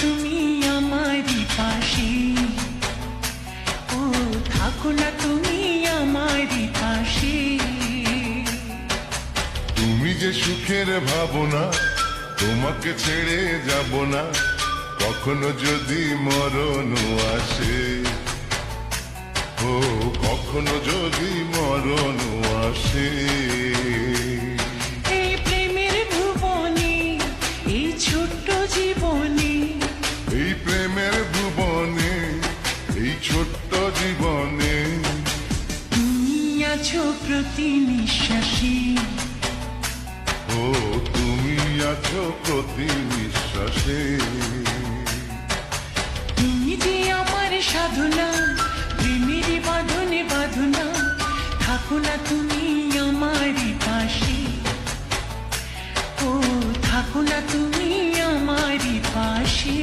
তুমি আমারই পাশে, ও থাকো না তুমি আমারই পাশে। তুমি যে সুখের ভাবনা, তোমাকে ছেড়ে যাব না, কখনো যদি মরণ আসে, ও কখনো যদি মরণ আসে। এই প্রেমের ভুবনে, এই ছোট্ট জীবনে, এই প্রেমের ভুবনে, এই ছোট্ট জীবনে তুমি আছো প্রতি নিঃশ্বাসে, ও তুমি আছো প্রতি নিঃশ্বাসে। তুমি যে আমার সাধনা, প্রেমের বাঁধনে বাঁধনা, থাকো না তুমি আমারই পাশে, ও থাকো না তুমি আমারই পাশে।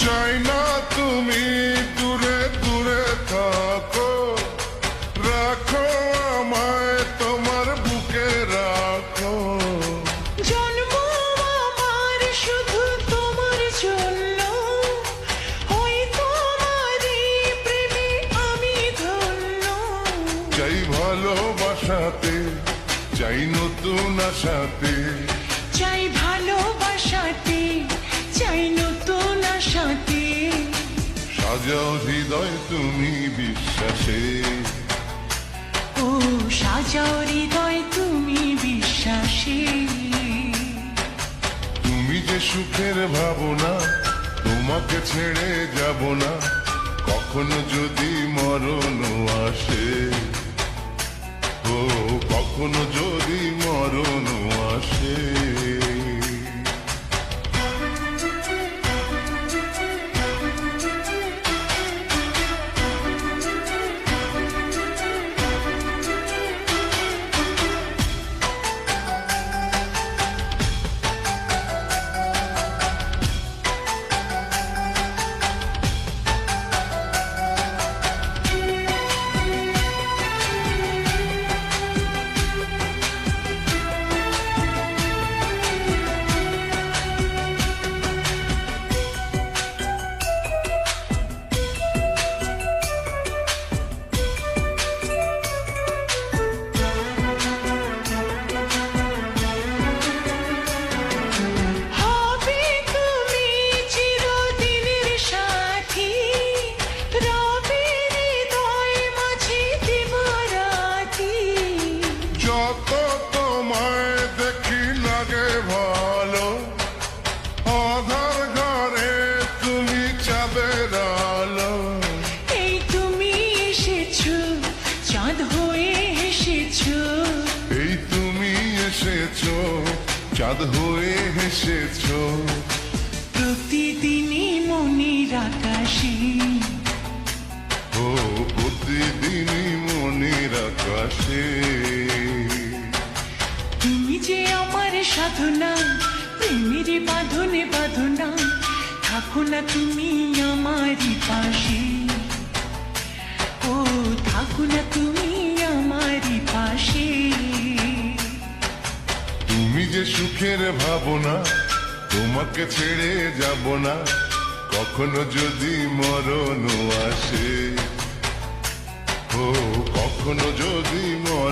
চাই না তুমি দূরে দূরে থাকো, রাখো আমায় তোমার বুকে রাখো। জন্ম আমার শুধু তোমার জন্য, ওই তোমারই প্রেমে আমি ধন্য। চাই ভালোবাসাতে, চাই নতুন আশাতে, চাই ভালোবাসাতে, চাই নতুন আশাতে। সাজাও হৃদয় তুমি বিশ্বাসে, ও সাজাও হৃদয় তুমি বিশ্বাসে। তুমি যে সুখের ভাবনা, তোমাকে ছেড়ে যাব না, কখনো যদি মরণ আসে, ও কখনো যদি মরণ আসে। হবে তুমি চিরদিনের সাথী, রবে হৃদয় মাঝে দিবারাতি। যত তোমায় দেখি লাগে ভালো, আধার ঘরে তুমি চাঁদের আলো। এই তুমি এসেছো, চাঁদ হয়ে এসেছো, এই তুমি এসেছো, চাঁদ হয়ে এসেছো। প্রতিদিনই মনের আকাশে, ও প্রতিদিনই মনের আকাশে। তুমি যে আমার সাধনা, প্রেমের বাঁধনে বাঁধনা, থাকো না তুমি আমারই পাশে, ও থাকো না তুমি আমারই পাশে। তুমি যে সুখের ভাবনা, তোমাকে ছেড়ে যাব না, কখনো যদি মরণ আসে, ও কখনো যদি মরণ